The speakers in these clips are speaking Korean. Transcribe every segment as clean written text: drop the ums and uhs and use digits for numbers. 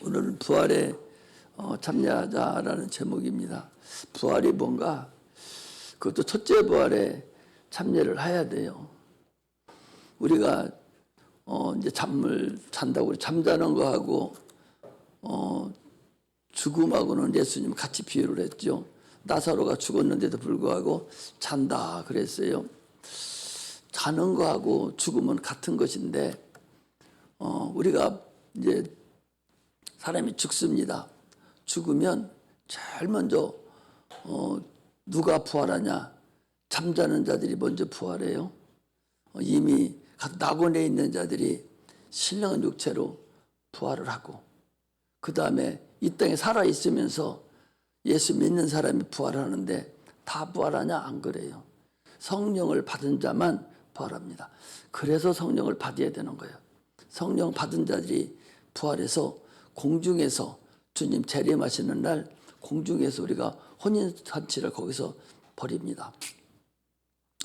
오늘은 부활에 참여하자라는 제목입니다. 부활이 뭔가? 그것도 첫째 부활에 참여를 해야 돼요. 우리가 이제 잠을 잔다고 잠자는 거하고 죽음하고는 예수님 같이 비유를 했죠. 나사로가 죽었는데도 불구하고 잔다 그랬어요. 자는 거하고 죽음은 같은 것인데 우리가 이제 사람이 죽습니다. 죽으면 제일 먼저 누가 부활하냐? 잠자는 자들이 먼저 부활해요. 이미 낙원에 있는 자들이 신령한 육체로 부활을 하고, 그 다음에 이 땅에 살아있으면서 예수 믿는 사람이 부활하는데 다 부활하냐? 안 그래요. 성령을 받은 자만 부활합니다. 그래서 성령을 받아야 되는 거예요. 성령 받은 자들이 부활해서 공중에서 주님 재림하시는 날 공중에서 우리가 혼인잔치를 거기서 벌입니다.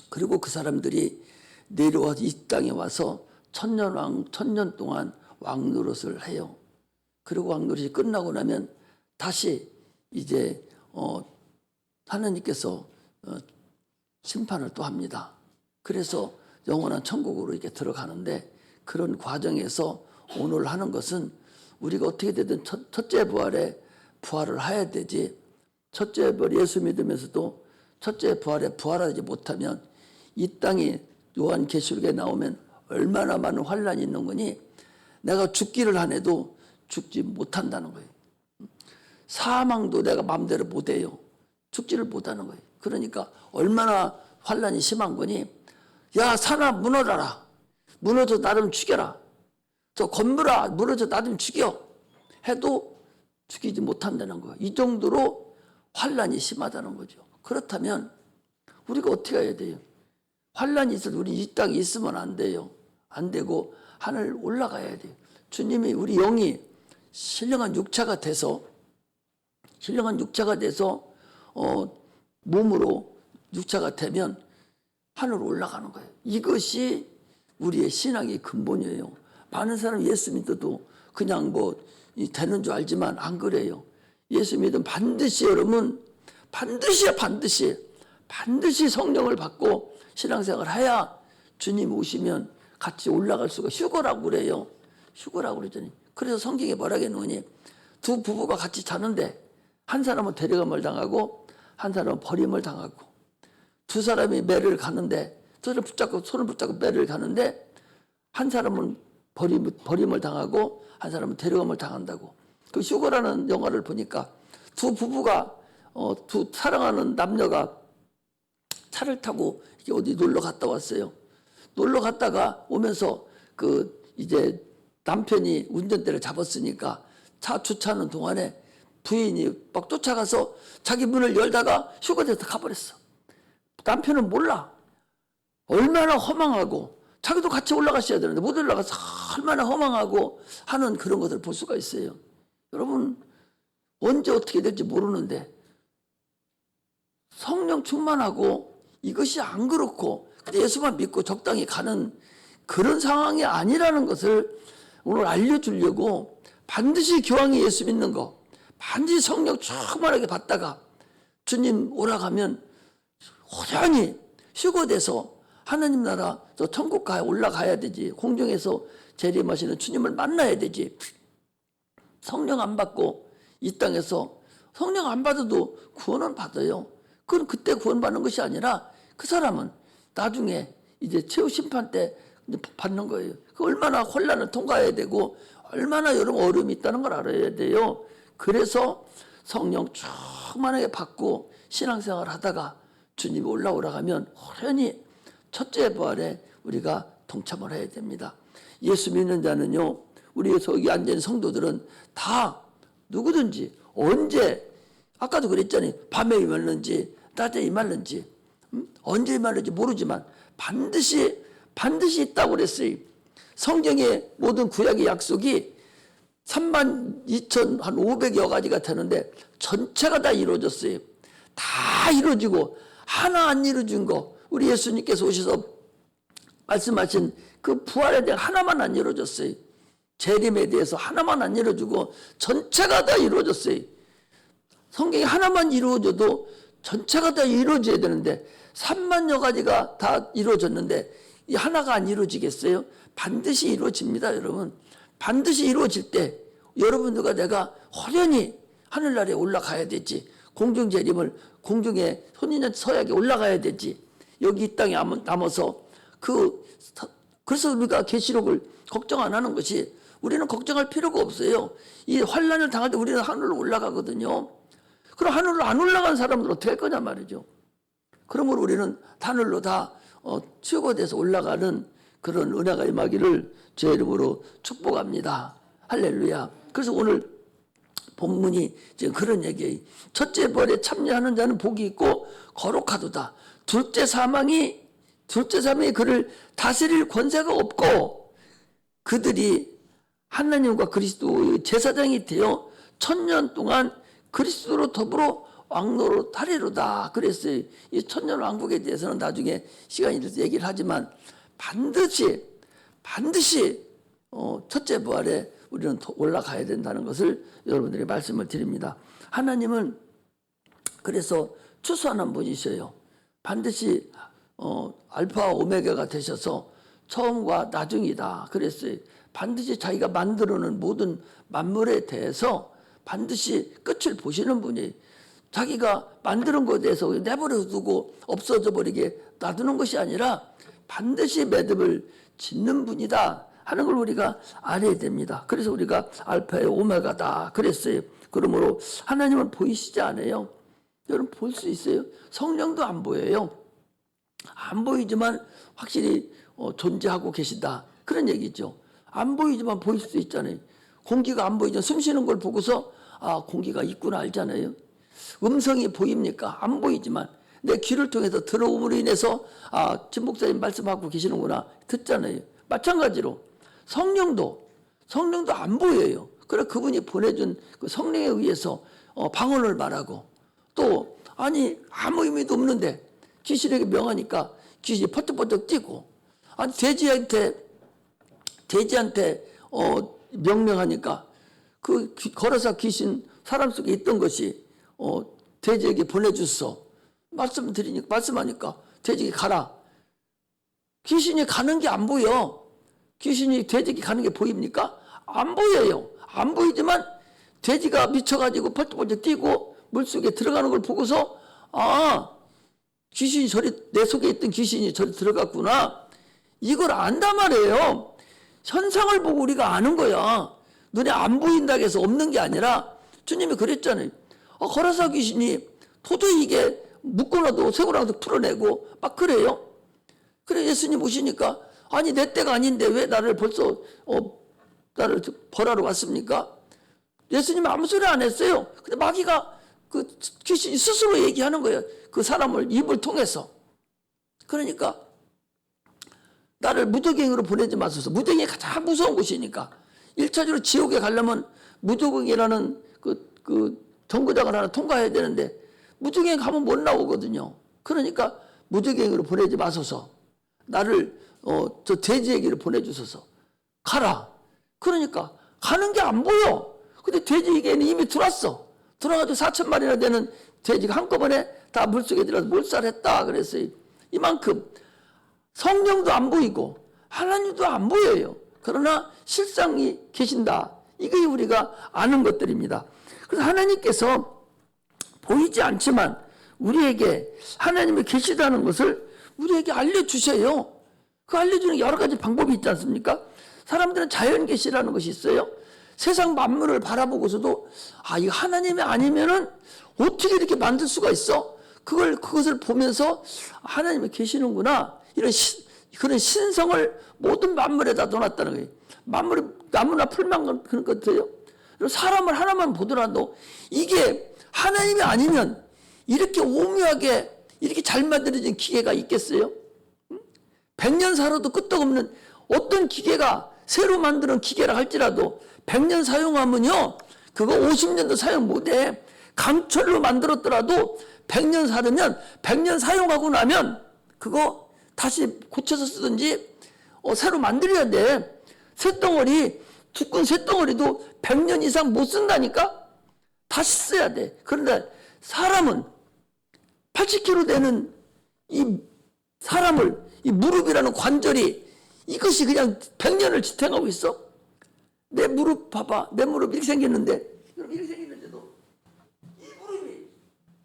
그리고 그 사람들이 내려와서 이 땅에 와서 천년 동안 왕노릇을 해요. 그리고 왕노릇이 끝나고 나면 다시 이제 하나님께서 심판을 또 합니다. 그래서 영원한 천국으로 이렇게 들어가는데, 그런 과정에서 오늘 하는 것은 우리가 어떻게 되든 첫째 부활에 부활을 해야 되지. 첫째 부활 예수 믿으면서도 첫째 부활에 부활하지 못하면 이 땅이 요한계시록에 나오면 얼마나 많은 환란이 있는 거니, 내가 죽기를 하네도 죽지 못한다는 거예요. 사망도 내가 마음대로 못해요. 죽지를 못하는 거예요. 그러니까 얼마나 환란이 심한 거니, 야 산아 무너져라, 무너져 나 좀 죽여라, 저 건물아 무너져 나 좀 죽여 해도 죽이지 못한다는 거예요. 이 정도로 환란이 심하다는 거죠. 그렇다면 우리가 어떻게 해야 돼요? 환란이 있어도 우리 이 땅에 있으면 안 돼요. 안 되고 하늘 올라가야 돼요. 주님이 우리 영이 신령한 육체가 돼서 몸으로 육체가 되면 하늘로 올라가는 거예요. 이것이 우리의 신앙의 근본이에요. 많은 사람이 예수 믿어도 그냥 되는 줄 알지만 안 그래요. 예수 믿으면 반드시, 여러분 반드시 성령을 받고 신앙생활을 해야 주님 오시면 같이 올라갈 수가, 휴거라고 그래요. 휴거라고 그러더니, 그래서 성경에 뭐라고 했느니, 두 부부가 같이 자는데 한 사람은 데려감을 당하고 한 사람은 버림을 당하고, 두 사람이 매를 가는데 손을 붙잡고 매를 가는데 한 사람은 버림을 당하고 한 사람은 데려감을 당한다고. 그 휴거라는 영화를 보니까 두 부부가 두 사랑하는 남녀가 차를 타고 어디 놀러 갔다 왔어요. 놀러 갔다가 오면서 이제 남편이 운전대를 잡았으니까 차 주차하는 동안에 부인이 막 쫓아가서 자기 문을 열다가 휴거돼서 가버렸어. 남편은 몰라. 얼마나 허망하고, 자기도 같이 올라가셔야 되는데 못 올라가서 얼마나 허망하고 하는 그런 것을 볼 수가 있어요. 여러분, 언제 어떻게 될지 모르는데 성령 충만하고 이것이 안 그렇고 그냥 예수만 믿고 적당히 가는 그런 상황이 아니라는 것을 오늘 알려주려고, 반드시 교황이 예수 믿는 거, 반드시 성령 충만하게 받다가 주님 오라가면 호련히 휴거돼서 하나님 나라 저 천국 올라가야 되지. 공중에서 재림하시는 주님을 만나야 되지. 성령 안 받고 이 땅에서 성령 안 받아도 구원은 받아요. 그건 그때 구원받는 것이 아니라 그 사람은 나중에 이제 최후 심판 때 받는 거예요. 그 얼마나 혼란을 통과해야 되고 얼마나 여러 어려움이 있다는 걸 알아야 돼요. 그래서 성령 충만하게 받고 신앙생활 하다가 주님이 올라오라 하면 호련히 첫째 부활에 우리가 동참을 해야 됩니다. 예수 믿는 자는요, 우리 여기 앉은 성도들은 다 누구든지 언제, 아까도 그랬잖아요. 밤에 임할는지 낮에 임할는지 언제 임할는지 모르지만 반드시 있다고 그랬어요. 성경의 모든 구약의 약속이 32,500여 가지가 되는데 전체가 다 이루어졌어요. 다 이루어지고 하나 안 이루어진 거, 우리 예수님께서 오셔서 말씀하신 그 부활에 대한 하나만 안 이루어졌어요. 재림에 대해서 하나만 안 이루어주고 전체가 다 이루어졌어요. 성경이 하나만 이루어져도 전체가 다 이루어져야 되는데 3만여 가지가 다 이루어졌는데 이 하나가 안 이루어지겠어요? 반드시 이루어집니다, 여러분. 반드시 이루어질 때 여러분들과 내가 호련히 하늘나라에 올라가야 되지. 공중 재림을 공중에 손인자 서약에 올라가야 되지. 여기 이 땅에 남아서 그래서 우리가 계시록을 걱정 안 하는 것이, 우리는 걱정할 필요가 없어요. 이 환난을 당할 때 우리는 하늘로 올라가거든요. 그럼 하늘로 안 올라간 사람들은 어떻게 할 거냐 말이죠. 그러므로 우리는 하늘로 다 최고돼서 올라가는 그런 은혜가 임하기를 제 이름으로 축복합니다. 할렐루야. 그래서 오늘 본문이 지금 그런 얘기예요. 첫째 벌에 참여하는 자는 복이 있고 거룩하도다. 둘째 사망이 그를 다스릴 권세가 없고 그들이 하나님과 그리스도의 제사장이 되어 1000년 동안 그리스도로 더불어 왕노로 타리로다 그랬어요. 이 천년 왕국에 대해서는 나중에 시간이 돼서 얘기를 하지만 반드시 첫째 부활에 우리는 올라가야 된다는 것을 여러분들에게 말씀을 드립니다. 하나님은 그래서 추수하는 분이셔요. 반드시 알파와 오메가가 되셔서 처음과 나중이다 그랬어요. 반드시 자기가 만들어놓은 모든 만물에 대해서 반드시 끝을 보시는 분이, 자기가 만드는 것에 대해서 내버려 두고 없어져 버리게 놔두는 것이 아니라 반드시 매듭을 짓는 분이다 하는 걸 우리가 알아야 됩니다. 그래서 우리가 알파의 오메가다 그랬어요. 그러므로 하나님은 보이시지 않아요. 여러분 볼 수 있어요? 성령도 안 보여요. 안 보이지만 확실히 존재하고 계시다 그런 얘기죠. 안 보이지만 보일 수 있잖아요. 공기가 안 보이지만 숨 쉬는 걸 보고서 공기가 있구나 알잖아요. 음성이 보입니까? 안 보이지만 내 귀를 통해서 들어옴으로 인해서 진 목사님 말씀하고 계시는구나 듣잖아요. 마찬가지로 성령도 안 보여요. 그래 그분이 보내준 그 성령에 의해서 방언을 말하고 또 아무 의미도 없는데 귀신에게 명하니까 귀신이 퍼뜩퍼뜩 뛰고 돼지한테 명령하니까 그 걸어서 귀신 사람 속에 있던 것이 돼지에게 보내줬어. 말씀하니까 돼지에게 가라. 귀신이 가는 게 안 보여. 귀신이 돼지에게 가는 게 보입니까? 안 보여요. 안 보이지만 돼지가 미쳐가지고 펄떡펄떡 뛰고 물속에 들어가는 걸 보고서 귀신이 내 속에 있던 귀신이 저리 들어갔구나. 이걸 안단 말이에요. 현상을 보고 우리가 아는 거야. 눈에 안 보인다고 해서 없는 게 아니라 주님이 그랬잖아요. 거라사 귀신이 도저히 이게 묶어놔도 세고라도 풀어내고 막 그래요. 그래 예수님 오시니까 내 때가 아닌데 왜 나를 벌써 나를 벌하러 왔습니까? 예수님 아무 소리 안 했어요. 근데 마귀가 그 귀신이 스스로 얘기하는 거예요. 그 사람을 입을 통해서. 그러니까 나를 무저갱으로 보내지 마소서. 무저갱이 가장 무서운 곳이니까 1차적으로 지옥에 가려면 무저갱이라는 그 정거장을 하나 통과해야 되는데 무저갱 가면 못 나오거든요. 그러니까 무저갱으로 보내지 마소서. 나를 저 돼지에게로 보내주소서. 가라. 그러니까 가는 게 안 보여. 근데 돼지에게는 이미 들어왔어. 들어가지고 4,000마리나 되는 돼지가 한꺼번에 다 물속에 들어가서 몰살했다 그랬어요. 이만큼 성령도 안 보이고 하나님도 안 보여요. 그러나 실상이 계신다. 이게 우리가 아는 것들입니다. 그래서 하나님께서 보이지 않지만 우리에게 하나님이 계시다는 것을 우리에게 알려주셔요. 그 알려주는 여러 가지 방법이 있지 않습니까? 사람들은 자연 계시라는 것이 있어요. 세상 만물을 바라보고서도 이거 하나님이 아니면은 어떻게 이렇게 만들 수가 있어? 그것을 보면서 하나님이 계시는구나. 그런 신성을 모든 만물에다 넣어놨다는 거예요. 만물이 나무나 풀만 그런 것들요. 사람을 하나만 보더라도 이게 하나님이 아니면 이렇게 오묘하게 이렇게 잘 만들어진 기계가 있겠어요? 100년 살아도 끄떡없는 어떤 기계가 새로 만드는 기계라 할지라도 100년 사용하면요 그거 50년도 사용 못해. 강철로 만들었더라도 100년 살으면 100년 사용하고 나면 그거 다시 고쳐서 쓰든지 새로 만들어야 돼. 쇳덩어리 두꺼운 쇳덩어리도 100년 이상 못 쓴다니까? 다시 써야 돼. 그런데 사람은 80kg 되는 이 사람을, 이 무릎이라는 관절이 이것이 그냥 100년을 지탱하고 있어? 내 무릎 봐봐. 내 무릎 이렇게 생겼는데, 이렇게 생겼는데도 이 무릎이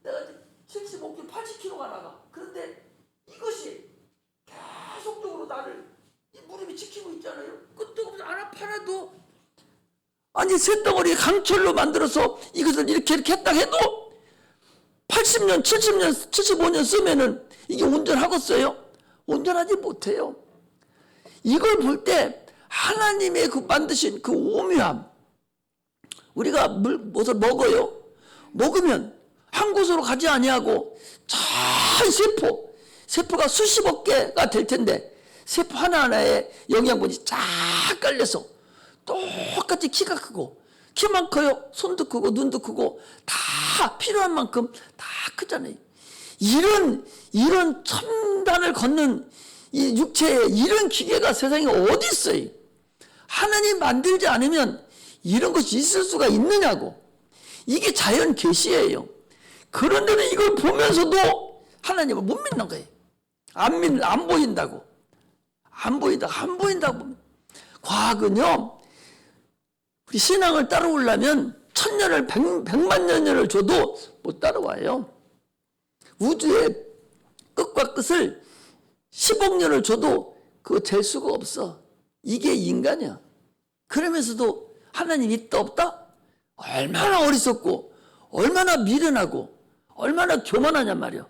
내가 75kg, 80kg가 나가. 그런데 이것이 계속적으로 나를 이 무릎이 지키고 있잖아요. 끄떡없이 안 아파라도, 아니 쇳덩어리 강철로 만들어서 이것을 이렇게 했다 해도 80년, 70년, 75년 쓰면은 이게 온전하겠어요? 온전하지 못해요. 이걸 볼 때 하나님의 그 만드신 그 오묘함, 우리가 무엇을 먹어요? 먹으면 한 곳으로 가지 아니하고 잘 세포가 수십억 개가 될 텐데 세포 하나하나에 영양분이 쫙 깔려서 똑같이 키가 크고, 키만 커요. 손도 크고 눈도 크고 다 필요한 만큼 다 크잖아요. 이런 첨단을 걷는 이 육체에 이런 기계가 세상에 어디 있어요? 하나님 만들지 않으면 이런 것이 있을 수가 있느냐고. 이게 자연 계시예요. 그런데도 이걸 보면서도 하나님을 못 믿는 거예요. 안 보인다고. 안 보인다고. 과학은요, 우리 신앙을 따라오려면 1000년을 100만 년을 줘도 못 따라와요. 우주의 끝과 끝을 10억 년을 줘도 그거 될 수가 없어. 이게 인간이야. 그러면서도 하나님 있다 없다? 얼마나 어리석고 얼마나 미련하고 얼마나 교만하냔 말이야.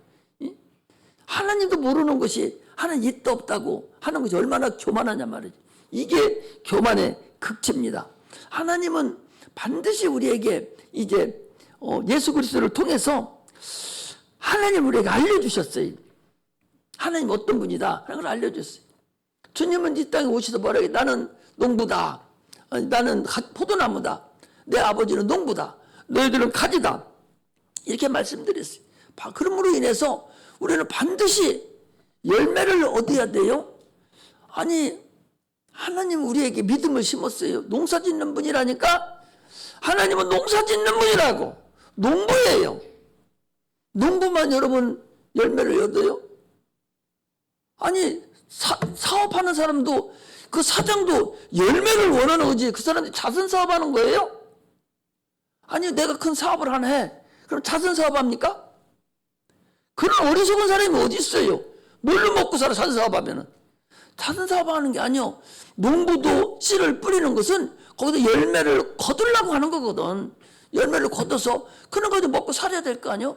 하나님도 모르는 것이 하나님 있다 없다고 하는 것이 얼마나 교만하냔 말이지. 이게 교만의 극치입니다. 하나님은 반드시 우리에게 이제 예수 그리스도를 통해서 하나님 우리에게 알려주셨어요. 하나님 어떤 분이다 하는 걸 알려줬어요. 주님은 이 땅에 오셔서 뭐라고 해요? 나는 농부다. 나는 포도나무다. 내 아버지는 농부다. 너희들은 가지다. 이렇게 말씀드렸어요. 그러므로 인해서 우리는 반드시 열매를 얻어야 돼요. 아니 하나님 우리에게 믿음을 심었어요. 농사 짓는 분이라니까. 하나님은 농사 짓는 분이라고. 농부예요. 농부만 여러분 열매를 얻어요? 아니 사업하는 사람도 그 사장도 열매를 원하는 거지. 그 사람이 자선 사업하는 거예요? 아니 내가 큰 사업을 하나 해. 그럼 자선 사업합니까? 그런 어리석은 사람이 어디 있어요? 뭘로 먹고 살아 자선 사업하면은. 자선 사업하는 게 아니요. 농부도 씨를 뿌리는 것은 거기서 열매를 거두려고 하는 거거든. 열매를 거둬서 그런 거도 먹고 살아야 될 거 아니요?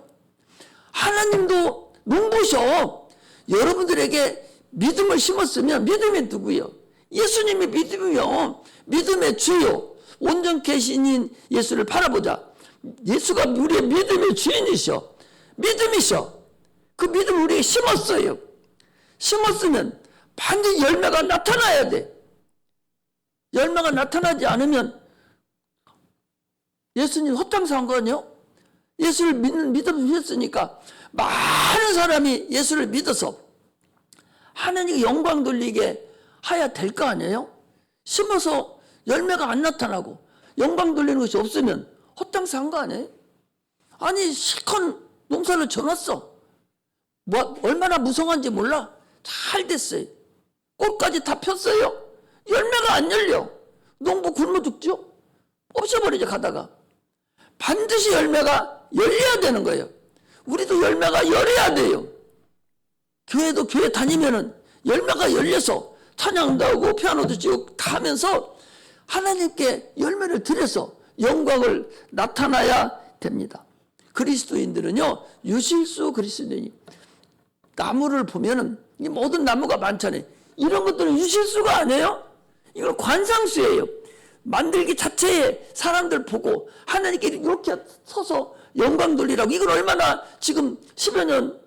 하나님도 농부셔. 여러분들에게 믿음을 심었으면 믿음이 누구요? 예수님이 믿음이요. 믿음의 주요. 온전케 신인 예수를 바라보자. 예수가 우리의 믿음의 주인이셔. 믿음이셔. 그 믿음을 우리에게 심었어요. 심었으면 반드시 열매가 나타나야 돼. 열매가 나타나지 않으면 예수님 헛장사한 거 아니요? 예수를 믿으셨으니까 많은 사람이 예수를 믿어서 하나님께 영광 돌리게 해야 될 거 아니에요? 심어서 열매가 안 나타나고 영광 돌리는 것이 없으면 헛장사한 거 아니에요? 아니 실컷 농사를 져놨어. 얼마나 무성한지 몰라. 잘 됐어요. 꽃까지 다 폈어요. 열매가 안 열려. 농부 굶어 죽죠? 없어버리죠 가다가. 반드시 열매가 열려야 되는 거예요. 우리도 열매가 열려야 돼요. 교회도 교회 다니면은 열매가 열려서 찬양도 하고 피아노도 치고 다 하면서 하나님께 열매를 드려서 영광을 나타나야 됩니다. 그리스도인들은요, 유실수 그리스도인이 나무를 보면은 이 모든 나무가 많잖아요. 이런 것들은 유실수가 아니에요. 이건 관상수예요. 만들기 자체에 사람들 보고 하나님께 이렇게 서서 영광 돌리라고. 이건 얼마나 지금 10여 년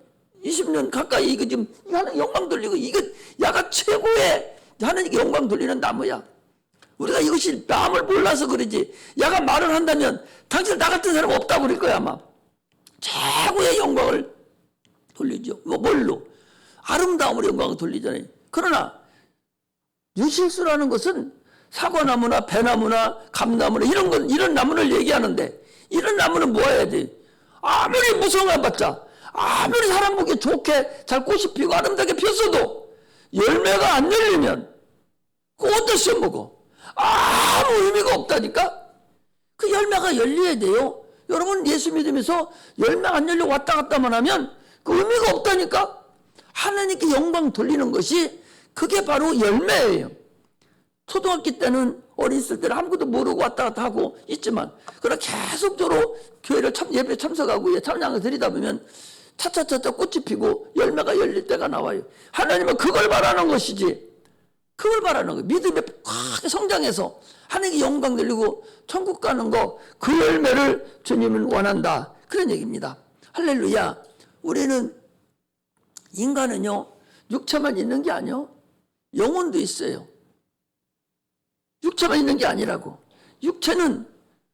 20년 가까이 이거 지금 하나님 영광 돌리고 이거 야가 최고의 하나님께 영광 돌리는 나무야. 우리가 이것이 남을 몰라서 그러지. 야가 말을 한다면 당신 나 같은 사람 없다고 그럴 거야 아마. 최고의 영광을 돌리죠. 뭘로? 아름다움으로 영광을 돌리잖아요. 그러나 유실수라는 것은 사과나무나 배나무나 감나무나 이런 나무를 얘기하는데, 이런 나무는 뭐 해야 돼? 아무리 무성해봤자, 아무리 사람 보기 좋게 잘 꽃이 피고 아름답게 폈어도 열매가 안 열리면 그거 어디다 써먹어? 아무 의미가 없다니까? 그 열매가 열려야 돼요. 여러분 예수 믿으면서 열매 안 열려 왔다 갔다만 하면 그 의미가 없다니까? 하나님께 영광 돌리는 것이 그게 바로 열매예요. 초등학교 때는 어렸을 때는 아무것도 모르고 왔다 갔다 하고 있지만, 그러나 계속적으로 교회를 예배 참석하고 찬양을 드리다 보면 차차차차 꽃이 피고 열매가 열릴 때가 나와요. 하나님은 그걸 바라는 것이지. 그걸 바라는 거예요. 믿음에 확 성장해서 하나님께 영광 돌리고 천국 가는 거, 그 열매를 주님은 원한다. 그런 얘기입니다. 할렐루야. 우리는 인간은요, 육체만 있는 게 아니요, 영혼도 있어요. 육체만 있는 게 아니라고. 육체는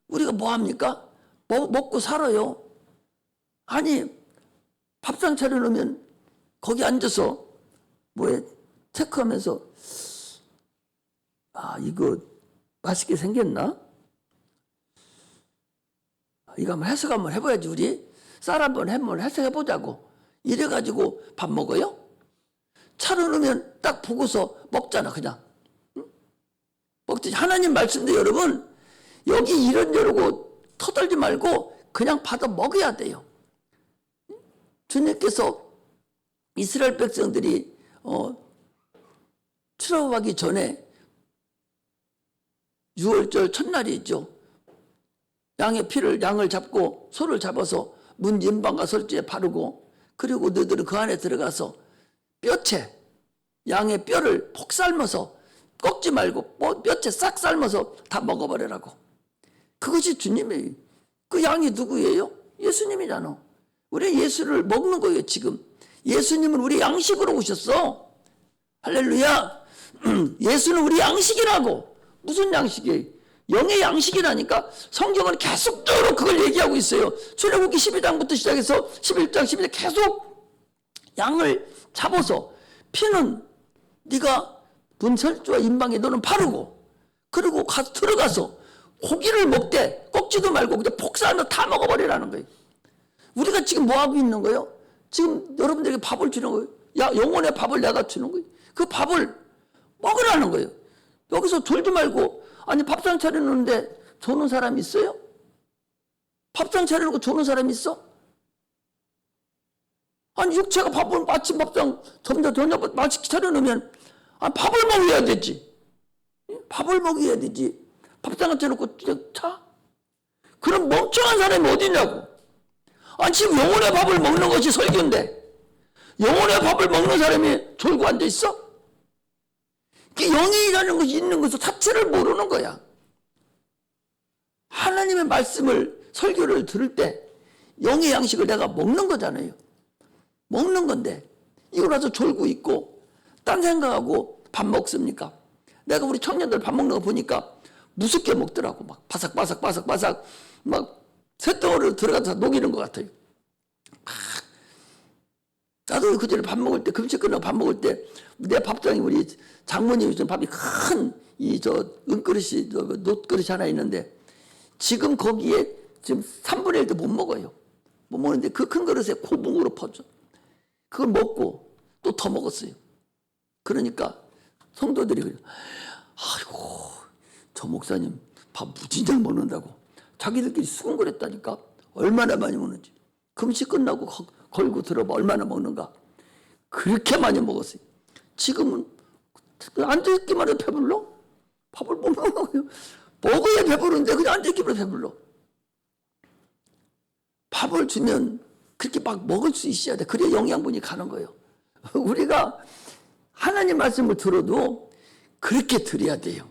우리가 뭐 합니까? 먹고 살아요. 아니, 밥상 차려놓으면 거기 앉아서 뭐에 체크하면서, 아, 이거 맛있게 생겼나? 이거 한번 해석 한번 해봐야지. 우리 쌀 한번 해석해보자고. 이래가지고 밥 먹어요? 차려놓으면 딱 보고서 먹잖아, 그냥. 응? 먹지. 하나님 말씀도 여러분, 여기 이러고 터덜지 말고 그냥 받아 먹어야 돼요. 주님께서 이스라엘 백성들이 출애굽하기 전에 6월절 첫날이 있죠. 양을 잡고 소를 잡아서 문 연방과 설주에 바르고, 그리고 너희들은 그 안에 들어가서 뼈채, 양의 뼈를 폭 삶아서 꺾지 말고 뼈채 싹 삶아서 다 먹어버리라고. 그것이 주님의, 그 양이 누구예요? 예수님이잖아. 우리 예수를 먹는 거예요. 지금 예수님은 우리 양식으로 오셨어. 할렐루야. 예수는 우리 양식이라고. 무슨 양식이에요? 영의 양식이라니까. 성경은 계속적으로 그걸 얘기하고 있어요. 출애굽기 12장부터 시작해서 11장 12장 계속 양을 잡아서 피는 네가 문설주와 임방에 너는 바르고, 그리고 들어가서 고기를 먹되 꺾지도 말고 그냥 폭삭하면 다 먹어버리라는 거예요. 우리가 지금 뭐 하고 있는 거예요? 지금 여러분들에게 밥을 주는 거예요. 영혼의 밥을 내가 주는 거예요. 그 밥을 먹으라는 거예요. 여기서 졸지 말고, 아니 밥상 차려놓는데 조는 사람 있어요? 밥상 차려놓고 조는 사람 있어? 아니 육체가 밥을 마침 밥상 저녁 맛있게 차려놓으면 밥을 먹어야 되지. 밥을 먹어야 되지. 밥상을 차려놓고 그냥 차? 그럼 멍청한 사람이 어디냐고. 아니 지금 영혼의 밥을 먹는 것이 설교인데 영혼의 밥을 먹는 사람이 졸고 앉아있어? 영이라는 것이 있는 것을 자체를 모르는 거야. 하나님의 말씀을, 설교를 들을 때 영의 양식을 내가 먹는 거잖아요. 먹는 건데 이거 가서 졸고 있고 딴 생각하고 밥 먹습니까? 내가 우리 청년들 밥 먹는 거 보니까 무섭게 먹더라고. 막 바삭바삭 막 쇳덩어리로 들어가서 녹이는 것 같아요. 나도 그전에 밥 먹을 때, 금식 끝나고 밥 먹을 때 내 밥상에 우리 장모님이 준 밥이 큰 은그릇이, 놋그릇이 하나 있는데 지금 거기에 지금 3분의 1도 못 먹어요. 못 먹는데 그 큰 그릇에 고봉으로 퍼줘. 그걸 먹고 또 더 먹었어요. 그러니까 성도들이 그래요. 아이고, 저 목사님 밥 무진장 먹는다고. 자기들끼리 수군거렸다니까. 얼마나 많이 먹는지. 금식 끝나고 걸고 들어봐. 얼마나 먹는가. 그렇게 많이 먹었어요. 지금은 앉아있기만 해도 배불러? 밥을 못 먹어요. 먹어야 배부른데 그냥 앉아있기만 해도 배불러. 밥을 주면 그렇게 막 먹을 수 있어야 돼. 그래야 영양분이 가는 거예요. 우리가 하나님 말씀을 들어도 그렇게 들어야 돼요.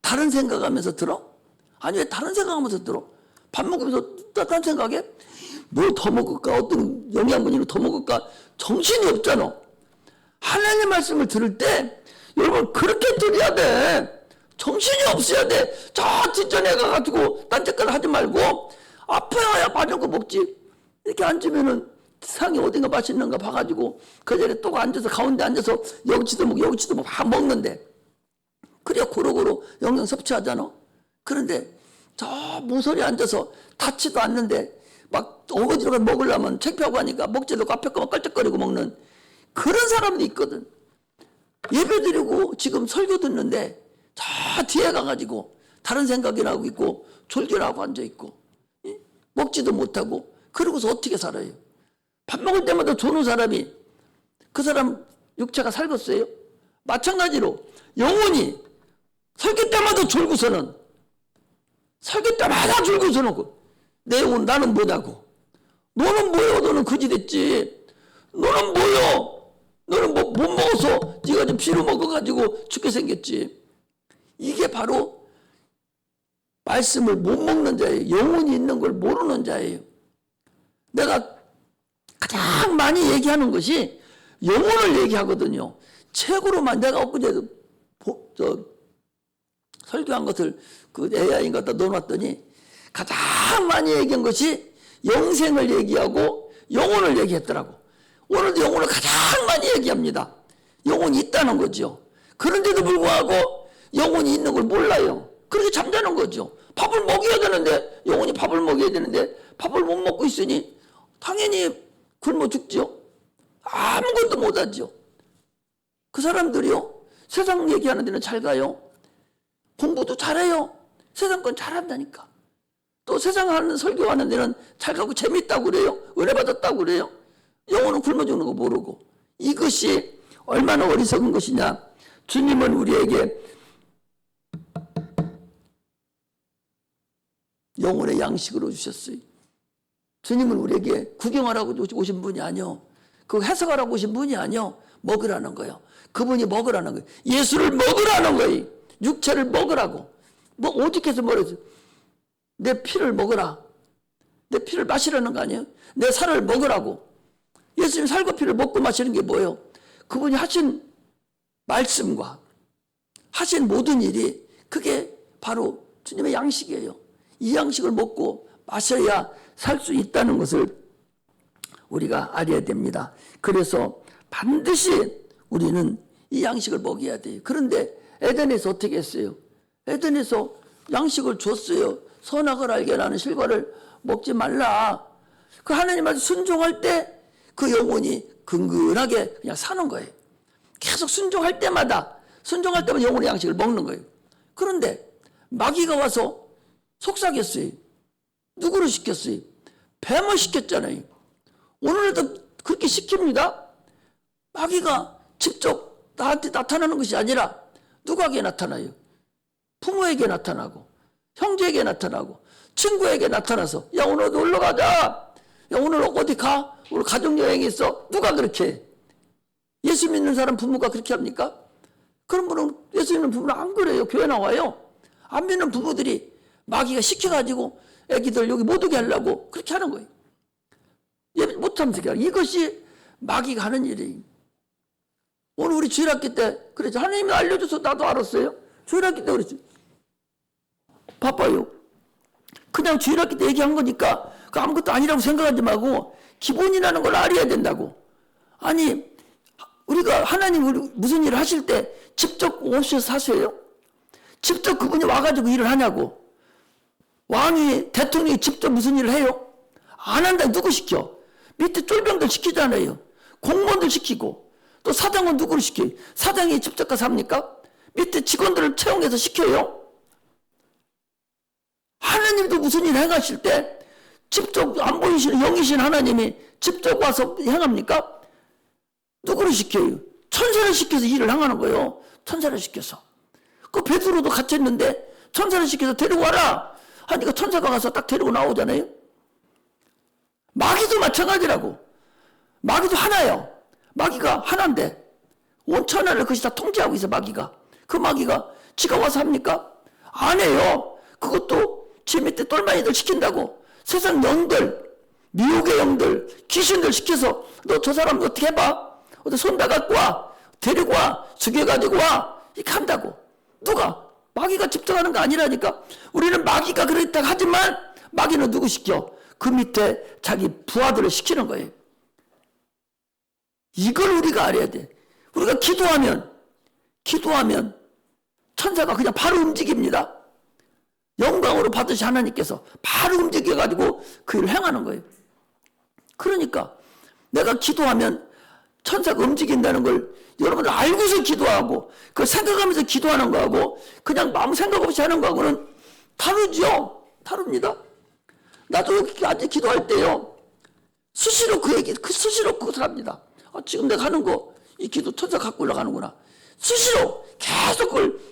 다른 생각하면서 들어? 아니 왜 다른 생각하면서 들어? 밥 먹으면서 딴 생각해? 뭘 더 먹을까? 어떤 영양분을 더 먹을까? 정신이 없잖아. 하나님 말씀을 들을 때 여러분 그렇게 들어야 돼. 정신이 없어야 돼. 저 뒷전에 가가지고 딴 데까지 하지 말고 앞에야 맞은 거 먹지. 이렇게 앉으면은 상이 어딘가 맛있는가 봐가지고 그 자리에 또 앉아서 가운데 앉아서 여기치도 먹고 다 먹는데 그래야 고루고루 영양 섭취하잖아. 그런데 저 모서리에 앉아서 닿지도 않는데 막 어거지로 먹으려면 창피하고 하니까 먹지도 앞에 거만 깔짝거리고 먹는 그런 사람도 있거든. 예배 드리고 지금 설교 듣는데 저 뒤에 가가지고 다른 생각이나 하고 있고 졸기를 하고 앉아있고 먹지도 못하고 그러고서 어떻게 살아요? 밥 먹을 때마다 조는 사람이 그 사람 육체가 살겠어요? 마찬가지로 영혼이 설교 때마다 졸고서는 설교 때마다 졸고서는 내 영혼 나는 뭐냐고. 너는 뭐요? 너는 거지 됐지. 너는 뭐요? 너는 뭐 못 먹어서 네가 좀 피로 먹어가지고 죽게 생겼지. 이게 바로 말씀을 못 먹는 자예요. 영혼이 있는 걸 모르는 자예요. 내가 가장 많이 얘기하는 것이 영혼을 얘기하거든요. 책으로만 내가 엊그제도 설교한 것을 그 AI인 갖다 넣어놨더니 가장 많이 얘기한 것이 영생을 얘기하고 영혼을 얘기했더라고. 오늘도 영혼을 가장 많이 얘기합니다. 영혼이 있다는 거죠. 그런데도 불구하고 영혼이 있는 걸 몰라요. 그렇게 잠자는 거죠. 밥을 먹여야 되는데 영혼이 밥을 먹여야 되는데 밥을 못 먹고 있으니 당연히 굶어 죽죠. 아무것도 못하죠. 그 사람들이요. 세상 얘기하는 데는 잘 가요. 공부도 잘해요. 세상 건 잘한다니까. 또 세상 하는 설교하는 데는 잘 가고 재밌다고 그래요. 은혜 받았다고 그래요. 영혼은 굶어 죽는 거 모르고. 이것이 얼마나 어리석은 것이냐. 주님은 우리에게 영혼의 양식으로 주셨어요. 주님은 우리에게 구경하라고 오신 분이 아니요. 그 해석하라고 오신 분이 아니요. 먹으라는 거예요. 그분이 먹으라는 거예요. 예수를 먹으라는 거예요. 육체를 먹으라고. 뭐 오직해서 뭐랬어요? 내 피를 먹으라. 내 피를 마시라는 거 아니에요? 내 살을 먹으라고. 예수님 살과 피를 먹고 마시는 게 뭐예요? 그분이 하신 말씀과 하신 모든 일이 그게 바로 주님의 양식이에요. 이 양식을 먹고 마셔야 살 수 있다는 것을 우리가 알아야 됩니다. 그래서 반드시 우리는 이 양식을 먹여야 돼요. 그런데 에덴에서 어떻게 했어요? 에덴에서 양식을 줬어요. 선악을 알게 하는 실과를 먹지 말라. 그 하나님한테 순종할 때 그 영혼이 근근하게 그냥 사는 거예요. 계속 순종할 때마다 영혼의 양식을 먹는 거예요. 그런데 마귀가 와서 속삭였어요. 누구를 시켰어요? 뱀을 시켰잖아요. 오늘도 그렇게 시킵니다. 마귀가 직접 나한테 나타나는 것이 아니라 누구에게 나타나요? 부모에게 나타나고 형제에게 나타나고 친구에게 나타나서 야 오늘 놀러 가자. 야 오늘 어디 가? 오늘 가족여행이 있어. 누가 그렇게 해? 예수 믿는 사람 부모가 그렇게 합니까? 그런 분은 예수 믿는 부모는 안 그래요. 교회 나와요. 안 믿는 부모들이 마귀가 시켜가지고 애기들 여기 못 오게 하려고 그렇게 하는 거예요. 예배 못 참석해. 이것이 마귀가 하는 일이에요. 오늘 우리 주일학기 때 그랬죠. 하나님이 알려줘서 나도 알았어요. 주일학기 때 그랬죠. 바빠요. 그냥 주일학기 때 얘기한 거니까 그 아무것도 아니라고 생각하지 말고 기본이라는 걸 알아야 된다고. 아니 우리가 하나님 우리 무슨 일을 하실 때 직접 오셔서 하세요? 직접 그분이 와가지고 일을 하냐고. 왕이 대통령이 직접 무슨 일을 해요? 안 한다. 누구 시켜? 밑에 쫄병들 시키잖아요. 공무원들 시키고 또 사장은 누구를 시켜요? 사장이 직접 가서 합니까? 밑에 직원들을 채용해서 시켜요? 하나님도 무슨 일을 행하실 때 직접 안 보이시는 영이신 하나님이 직접 와서 행합니까? 누구를 시켜요? 천사를 시켜서 일을 행하는 거예요. 천사를 시켜서. 그 베드로도 갇혔는데 천사를 시켜서 데리고 와라 하니까 천사가 가서 딱 데리고 나오잖아요. 마귀도 마찬가지라고. 마귀도 하나예요. 마귀가 하나인데 온 천하를 그것이 다 통제하고 있어. 마귀가. 그 마귀가 지가 와서 합니까? 안 해요. 그것도 지 밑에 똘마니들 시킨다고. 세상 영들, 미혹의 영들, 귀신들 시켜서 너 저 사람 어떻게 해봐? 어디 손다 갖고 와. 데리고 와. 죽여가지고 와. 이렇게 한다고. 누가? 마귀가 집중하는 거 아니라니까. 우리는 마귀가 그랬다 하지만 마귀는 누구 시켜? 그 밑에 자기 부하들을 시키는 거예요. 이걸 우리가 알아야 돼. 우리가 기도하면 천사가 그냥 바로 움직입니다. 영광으로 받으신 하나님께서 바로 움직여가지고 그 일을 행하는 거예요. 그러니까 내가 기도하면 천사가 움직인다는 걸 여러분들 알고서 기도하고 그 생각하면서 기도하는 거하고 그냥 아무 생각 없이 하는 거하고는 다르죠. 다릅니다. 나도 아직 기도할 때요, 수시로 수시로 그것을 합니다. 지금 내가 하는 거, 이 기도 천사 갖고 올라가는구나. 수시로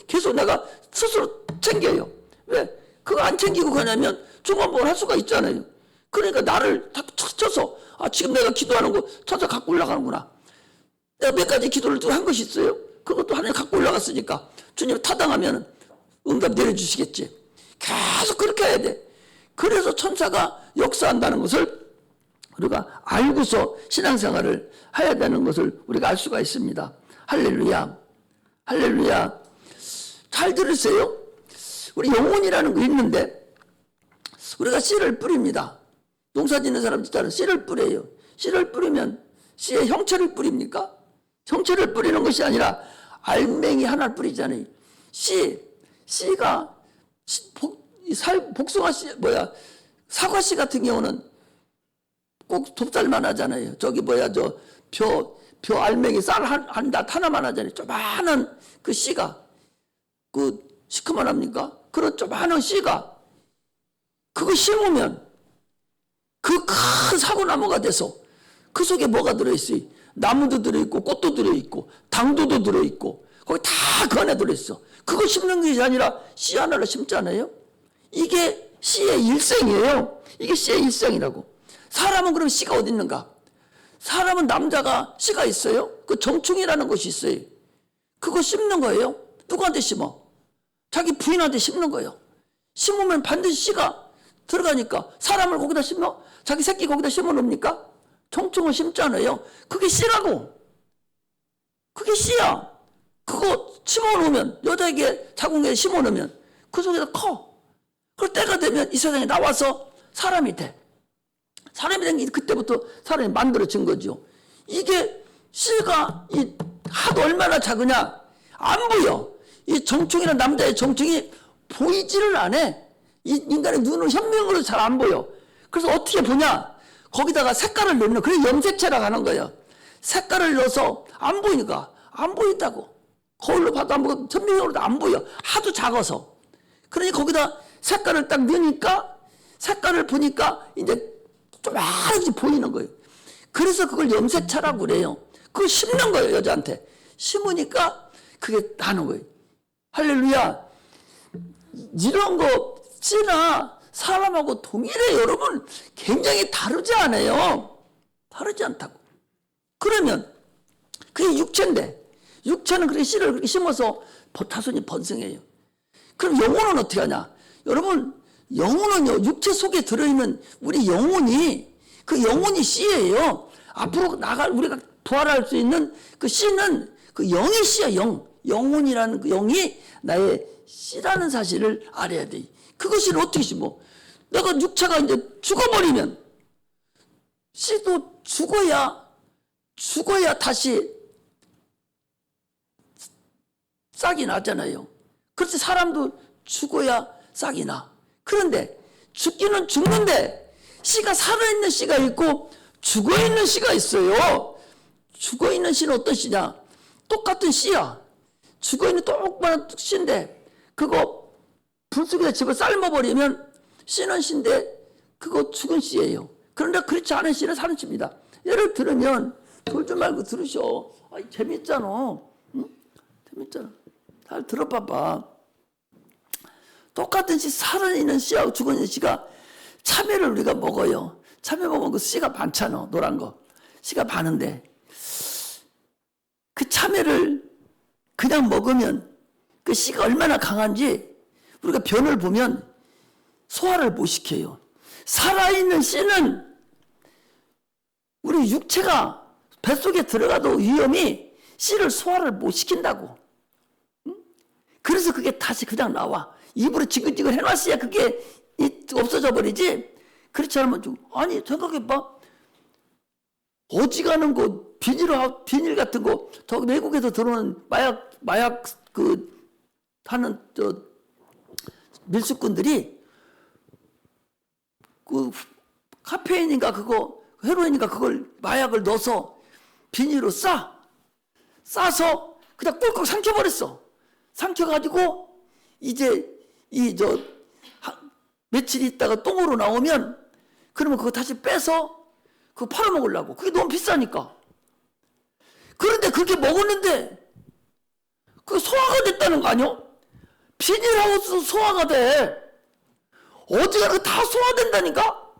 계속 내가 스스로 챙겨요. 왜? 그거 안 챙기고 가냐면 중간복을 할 수가 있잖아요. 그러니까 나를 다 쳐서 지금 내가 기도하는 거 천사 갖고 올라가는구나. 내가 몇 가지 기도를 한 것이 있어요. 그것도 하나님 갖고 올라갔으니까 주님 타당하면 응답 내려주시겠지. 계속 그렇게 해야 돼. 그래서 천사가 역사한다는 것을 우리가 알고서 신앙생활을 해야 되는 것을 우리가 알 수가 있습니다. 할렐루야. 할렐루야. 잘 들으세요. 우리 영혼이라는 거 있는데 우리가 씨를 뿌립니다. 농사 짓는 사람 진짜는 씨를 뿌려요. 씨를 뿌리면 씨에 형체를 뿌립니까? 형체를 뿌리는 것이 아니라 알맹이 하나를 뿌리잖아요. 씨가 복숭아 씨, 사과 씨 같은 경우는 꼭 돕살만 하잖아요. 벼 알맹이 쌀 하나만 하잖아요. 조그마한 그 씨가, 시커먼 합니까? 그런 조그마한 씨가, 그거 심으면 그 큰 사과나무가 돼서 그 속에 뭐가 들어있어요? 나무도 들어있고, 꽃도 들어있고, 당도도 들어있고, 거기 다 그 안에 들어있어. 그거 심는 것이 아니라 씨 하나를 심잖아요. 이게 씨의 일생이에요. 이게 씨의 일생이라고. 사람은 그럼 씨가 어디 있는가? 사람은 남자가 씨가 있어요. 그 정충이라는 것이 있어요. 그거 심는 거예요. 누구한테 심어? 자기 부인한테 심는 거예요. 심으면 반드시 씨가 들어가니까. 사람을 거기다 심어? 자기 새끼 거기다 심어 놓습니까? 정충을 심잖아요. 그게 씨라고. 그게 씨야. 그거 심어 놓으면, 여자에게 자궁에 심어 놓으면 그 속에서 커. 그 때가 되면 이 세상에 나와서 사람이 돼. 사람이 된 게 그때부터 사람이 만들어진 거죠. 이게 씨가 하도 얼마나 작으냐? 안 보여. 이 정충이라는 남자의 정충이 보이지를 않아. 이 인간의 눈은 현명으로 잘 안 보여. 그래서 어떻게 보냐? 거기다가 색깔을 넣으면, 그래 염색체라고 하는 거예요. 색깔을 넣어서 안 보이니까. 안 보인다고. 거울로 봐도 안 보고 현명으로도 안 보여. 하도 작아서. 그러니 거기다 색깔을 딱 넣으니까, 색깔을 보니까 이제 조금씩 보이는 거예요. 그래서 그걸 염색차라고 그래요. 그걸 심는 거예요, 여자한테. 심으니까 그게 나는 거예요. 할렐루야. 이런 거 씨나 사람하고 동일해. 여러분 굉장히 다르지 않아요? 다르지 않다고. 그러면 그게 육체인데, 육체는 그렇게 씨를 그렇게 심어서 다소니 번성해요. 그럼 영혼은 어떻게 하냐? 여러분, 영혼은요, 육체 속에 들어있는 우리 영혼이, 그 영혼이 씨예요. 앞으로 우리가 부활할 수 있는 그 씨는 그 영이 씨야, 영. 영혼이라는 그 영이 나의 씨라는 사실을 알아야 돼. 그것을 어떻게 심어? 내가 육체가 이제 죽어버리면, 씨도 죽어야 다시 싹이 나잖아요. 그렇지, 사람도 죽어야 싹이 나. 그런데 죽기는 죽는데 씨가 살아있는 씨가 있고 죽어있는 씨가 있어요. 죽어있는 씨는 어떤 씨냐? 똑같은 씨야. 죽어있는 똑같은 씨인데 그거 불 속에다 집어 삶아버리면 씨는 씨인데 그거 죽은 씨예요. 그런데 그렇지 않은 씨는 사는 씨입니다. 예를 들으면 돌지 말고 들으셔. 재밌잖아. 응? 재밌잖아. 잘 들어봐봐. 똑같은 씨, 살아있는 씨하고 죽어있는 씨가, 참외를 우리가 먹어요. 참외 먹으면 그 씨가 많잖아, 노란 거. 씨가 많은데 그 참외를 그냥 먹으면 그 씨가 얼마나 강한지 우리가 변을 보면 소화를 못 시켜요. 살아있는 씨는 우리 육체가 뱃속에 들어가도 위험이 씨를 소화를 못 시킨다고. 응? 그래서 그게 다시 그냥 나와. 입으로 지글지글 해놨어야 그게 없어져 버리지. 그렇지 않으면 아니 생각해봐. 어지간한 거 비닐 같은 거 저 외국에서 들어오는 마약 하는 밀수꾼들이 그 카페인인가 그거 헤로인인가 그걸 마약을 넣어서 비닐로 싸서 그냥 꿀꺽 삼켜버렸어. 삼켜가지고 이제 며칠 있다가 똥으로 나오면 그러면 그거 다시 빼서 그거 팔아먹으려고. 그게 너무 비싸니까. 그런데 그렇게 먹었는데 그 소화가 됐다는 거 아니요? 비닐하우스 소화가 돼. 어지간하면 다 소화된다니까?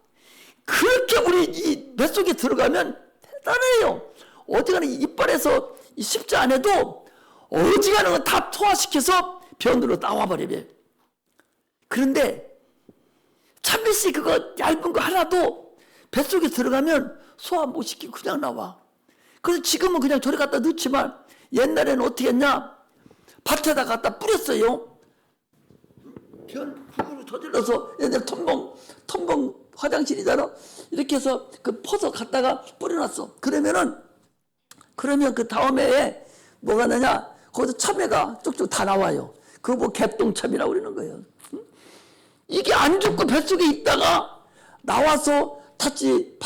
그렇게 우리 이 뱃속에 들어가면 대단해요. 어지간하면 이빨에서 씹지 않아도 어지간하면 다 소화시켜서 변으로 나와버려요. 그런데 참빗씨 그거 얇은 거 하나도 뱃속에 들어가면 소화 못 시키고 그냥 나와. 그래서 지금은 그냥 저리 갖다 넣지만 옛날에는 어떻게 했냐? 밭에다 갖다 뿌렸어요. 변 흙으로 저질러서 옛날 텀벙 화장실이잖아. 이렇게 해서 그 퍼서 갖다가 뿌려놨어. 그러면 그 다음에 뭐가 나냐? 거기서 참외가 쪽쪽 다 나와요. 그거 뭐 개똥참이라고 그러는 거예요. 이게 안 죽고 뱃속에 있다가 나와서 다시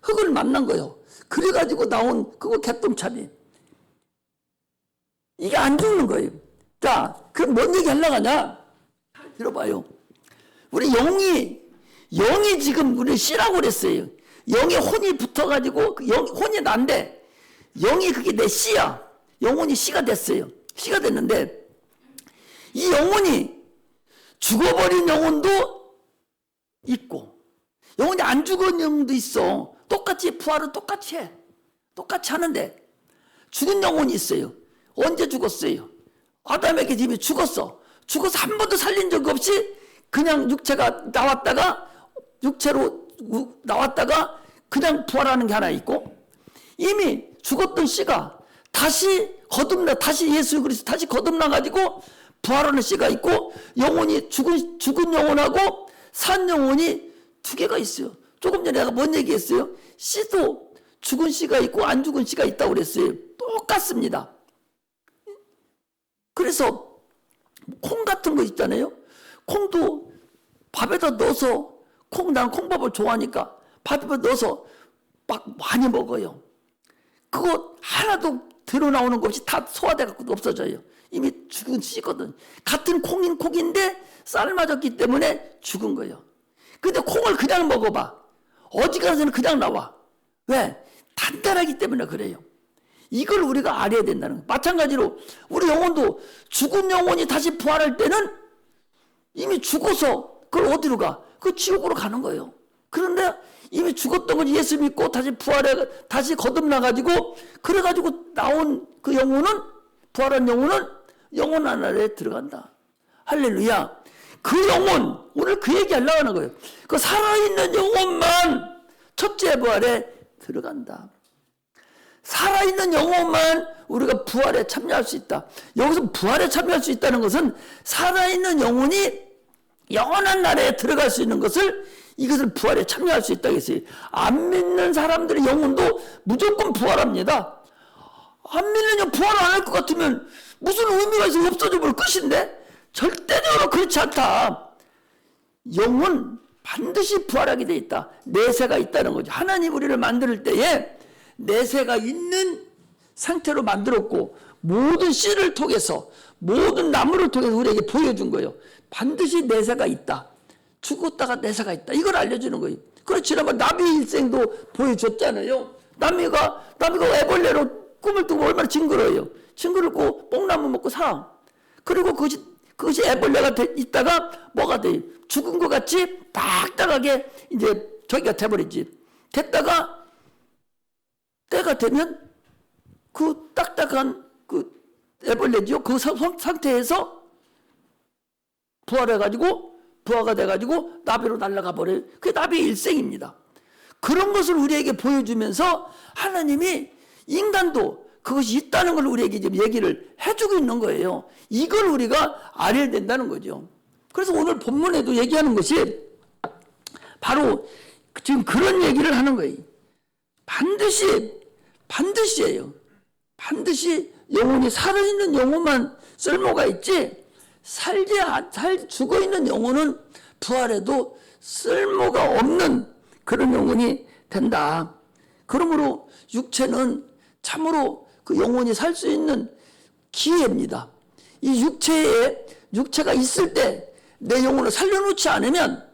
흙을 만난 거예요. 그래가지고 나온 그거 개똥참이. 이게 안 죽는 거예요. 자, 그럼 뭔 얘기 하려고 하냐? 잘 들어봐요. 우리 영이 지금 우리 씨라고 그랬어요. 영에 혼이 붙어가지고 혼이 난데 영이 그게 내 씨야. 영혼이 씨가 됐어요. 씨가 됐는데 이 영혼이 죽어버린 영혼도 있고 영혼이 안 죽은 영혼도 있어. 똑같이 부활은 똑같이 해. 똑같이 하는데 죽은 영혼이 있어요. 언제 죽었어요? 아담에게 이미 죽었어. 죽어서 한 번도 살린 적 없이 그냥 육체가 육체로 나왔다가 그냥 부활하는 게 하나 있고 이미 죽었던 씨가 다시 예수 그리스도 다시 거듭나가지고 부활하는 씨가 있고 영혼이 죽은 영혼하고 산 영혼이 두 개가 있어요. 조금 전에 내가 뭔 얘기했어요? 씨도 죽은 씨가 있고 안 죽은 씨가 있다고 그랬어요. 똑같습니다. 그래서 콩 같은 거 있잖아요. 콩도 밥에다 넣어서 난 콩밥을 좋아하니까 밥에 넣어서 막 많이 먹어요. 그거 하나도 들어나오는 것 없이 다 소화돼갖고 없어져요. 이미 죽은 씨거든. 같은 콩인 콩인데 삶아졌기 때문에 죽은 거예요. 근데 콩을 그냥 먹어봐. 어지간해서는 그냥 나와. 왜? 단단하기 때문에 그래요. 이걸 우리가 알아야 된다는 거예요. 마찬가지로 우리 영혼도 죽은 영혼이 다시 부활할 때는 이미 죽어서 그걸 어디로 가? 그 지옥으로 가는 거예요. 그런데 이미 죽었던 걸 예수 믿고 다시 다시 거듭나가지고 그래가지고 나온 그 영혼은 부활한 영혼은 영혼 하나에 들어간다. 할렐루야. 그 영혼 오늘 그 얘기 하려고 하는 거예요. 그 살아있는 영혼만 첫째 부활에 들어간다. 살아있는 영혼만 우리가 부활에 참여할 수 있다. 여기서 부활에 참여할 수 있다는 것은 살아있는 영혼이 영원한 나라에 들어갈 수 있는 이것을 부활에 참여할 수 있다고 했어요. 안 믿는 사람들의 영혼도 무조건 부활합니다. 안 믿는 영 부활 안 할 것 같으면 무슨 의미가 있어? 없어져 볼 것인데 절대적으로 그렇지 않다. 영혼 반드시 부활하게 돼 있다. 내세가 있다는 거죠. 하나님 우리를 만들 때에 내세가 있는 상태로 만들었고 모든 씨를 통해서 모든 나무를 통해서 우리에게 보여준 거예요. 반드시 내세가 있다. 죽었다가 내세가 있다. 이걸 알려주는 거예요. 그렇지 지난번 나비 일생도 보여줬잖아요. 나비가 애벌레로 꿈을 꾸고 얼마나 징그러워요. 징그럽고 뽕나무 먹고 살아. 그리고 그것이 애벌레가 있다가 뭐가 돼요? 죽은 것 같이 딱딱하게 이제 저기가 돼버리지. 됐다가 때가 되면 그 딱딱한 그 애벌레죠. 그 상태에서 부화가 돼가지고 나비로 날아가 버려요. 그게 나비의 일생입니다. 그런 것을 우리에게 보여주면서 하나님이 인간도 그것이 있다는 걸 우리에게 지금 얘기를 해주고 있는 거예요. 이걸 우리가 알아야 된다는 거죠. 그래서 오늘 본문에도 얘기하는 것이 바로 지금 그런 얘기를 하는 거예요. 반드시예요. 반드시 영혼이 살아있는 영혼만 쓸모가 있지 죽어 있는 영혼은 부활해도 쓸모가 없는 그런 영혼이 된다. 그러므로 육체는 참으로 그 영혼이 살 수 있는 기회입니다. 이 육체가 있을 때 내 영혼을 살려놓지 않으면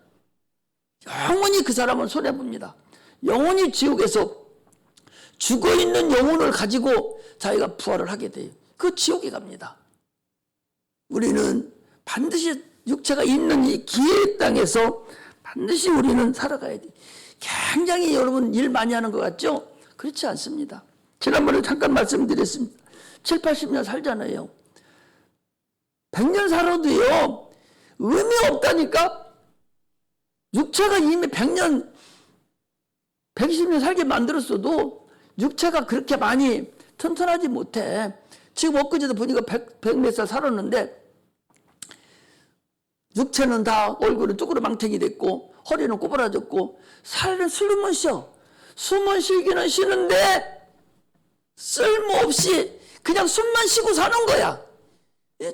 영원히 그 사람은 손해봅니다. 영원히 지옥에서 죽어있는 영혼을 가지고 자기가 부활을 하게 돼요. 그 지옥에 갑니다. 우리는 반드시 육체가 있는 이 기회의 땅에서 반드시 우리는 살아가야 돼요. 굉장히 여러분 일 많이 하는 것 같죠? 그렇지 않습니다. 지난번에 잠깐 말씀드렸습니다. 7, 80년 살잖아요. 100년 살아도요 의미 없다니까. 육체가 이미 100년 120년 살게 만들었어도 육체가 그렇게 많이 튼튼하지 못해. 지금 엊그제도 보니까 100 몇 살 살았는데 육체는 다 얼굴은 쪼그라망탱이 됐고 허리는 꼬부라졌고 살은 숨은 쉬어. 숨은 쉬기는 쉬는데 쓸모없이 그냥 숨만 쉬고 사는 거야.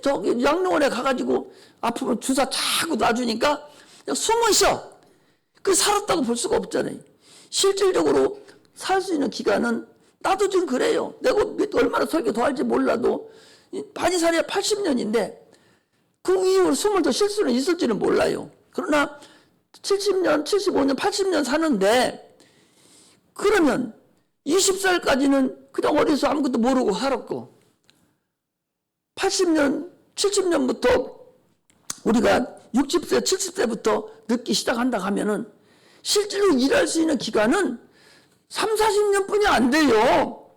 저기 양로원에 가가지고 아프면 주사 자꾸 놔주니까 그냥 숨은 쉬어. 그 살았다고 볼 수가 없잖아요. 실질적으로 살 수 있는 기간은 나도 지금 그래요. 내가 얼마나 설교 더 할지 몰라도 많이 살아야 80년인데 그 이후로 숨을 더 쉴 수는 있을지는 몰라요. 그러나 70년, 75년, 80년 사는데 그러면 20살까지는 그냥 어려서 아무것도 모르고 살았고 80년, 70년부터 우리가 60세, 70세부터 늦기 시작한다 하면은 실제로 일할 수 있는 기간은 3, 40년뿐이 안 돼요.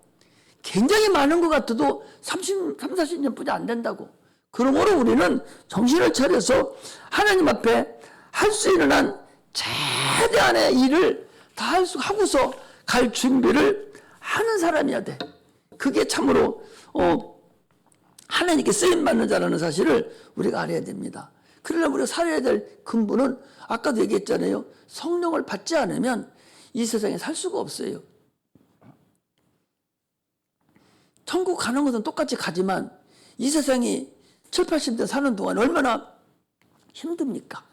굉장히 많은 것 같아도 3, 40년뿐이 안 된다고. 그러므로 우리는 정신을 차려서 하나님 앞에 할 수 있는 한 최대한의 일을 다 하고서 갈 준비를 하는 사람이어야 돼. 그게 참으로 하나님께 쓰임받는 자라는 사실을 우리가 알아야 됩니다. 그러나 우리가 살아야 될 근본은 아까도 얘기했잖아요. 성령을 받지 않으면 이 세상에 살 수가 없어요. 천국 가는 것은 똑같이 가지만 이 세상이 7, 80년 사는 동안 얼마나 힘듭니까?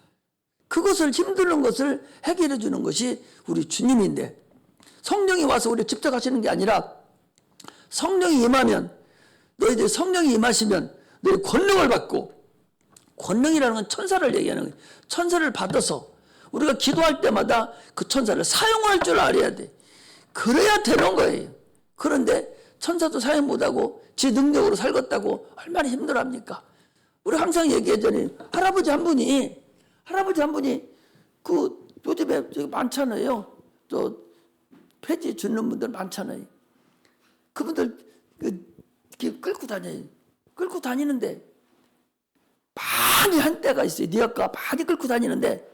그것을 힘드는 것을 해결해 주는 것이 우리 주님인데 성령이 와서 우리 집착하시는 게 아니라 성령이 임하면 너희들 성령이 임하시면 너희 권능을 받고 권능이라는 건 천사를 얘기하는 거예요. 천사를 받아서 우리가 기도할 때마다 그 천사를 사용할 줄 알아야 돼. 그래야 되는 거예요. 그런데 천사도 사용 못하고 지 능력으로 살겠다고 얼마나 힘들어합니까? 우리 항상 얘기하잖아요. 할아버지 한 분이 그 요즘에 많잖아요. 또 폐지 주는 분들 많잖아요. 그분들 끌고 다녀요. 끌고 다니는데 많이 한 때가 있어요. 네 아까 많이 끌고 다니는데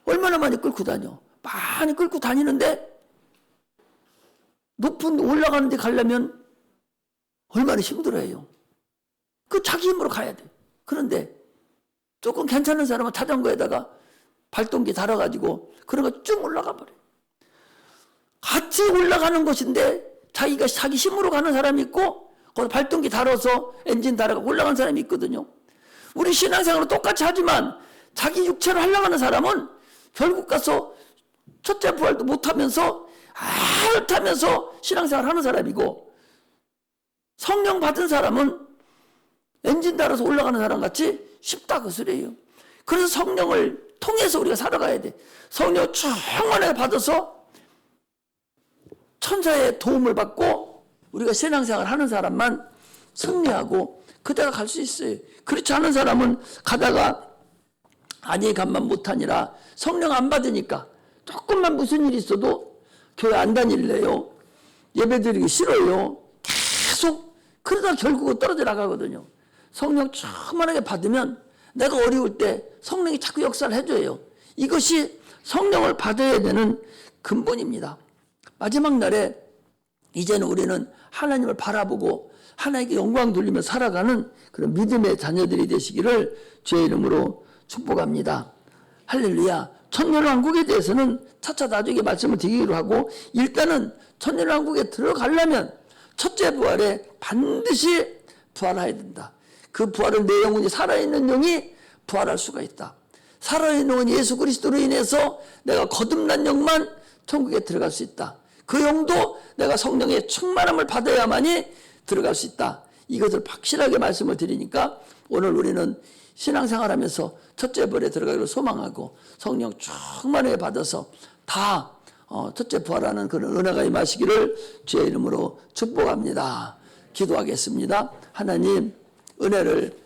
얼마나 많이 끌고 다녀. 많이 끌고 다니는데 높은 올라가는 데 가려면 얼마나 힘들어해요. 그 자기 힘으로 가야 돼. 그런데 조금 괜찮은 사람은 자전거에다가 발동기 달아가지고 그런 거 쭉 올라가 버려요. 같이 올라가는 것인데 자기가 자기 힘으로 가는 사람이 있고 거기 발동기 달아서 엔진 달아가 올라가는 사람이 있거든요. 우리 신앙생활은 똑같이 하지만 자기 육체로 하려고 하는 사람은 결국 가서 첫째 부활도 못하면서 타면서 신앙생활 하는 사람이고 성령 받은 사람은 엔진 달아서 올라가는 사람 같이 쉽다 그 소리예요. 그래서 성령을 통해서 우리가 살아가야 돼. 성령 충만하게 받아서 천사의 도움을 받고 우리가 신앙생활 하는 사람만 승리하고 그대가 갈 수 있어요. 그렇지 않은 사람은 가다가 아니 간만 못하니라 성령 안 받으니까 조금만 무슨 일이 있어도 교회 안 다닐래요. 예배드리기 싫어요. 계속 그러다 결국은 떨어져 나가거든요. 성령 충만하게 받으면 내가 어려울 때 성령이 자꾸 역사를 해줘요. 이것이 성령을 받아야 되는 근본입니다. 마지막 날에 이제는 우리는 하나님을 바라보고 하나님께 영광 돌리며 살아가는 그런 믿음의 자녀들이 되시기를 주의 이름으로 축복합니다. 할렐루야. 천년왕국에 대해서는 차차 나중에 말씀을 드리기로 하고 일단은 천년왕국에 들어가려면 첫째 부활에 반드시 부활해야 된다. 그 부활은 내 영혼이 살아있는 영이 부활할 수가 있다. 살아있는 영은 예수 그리스도로 인해서 내가 거듭난 영만 천국에 들어갈 수 있다. 그 영도 내가 성령의 충만함을 받아야만이 들어갈 수 있다. 이것을 확실하게 말씀을 드리니까 오늘 우리는 신앙생활하면서 첫째 부활에 들어가기를 소망하고 성령 충만하게 받아서 다 첫째 부활하는 그런 은혜가 임하시기를 주의 이름으로 축복합니다. 기도하겠습니다. 하나님, 은혜를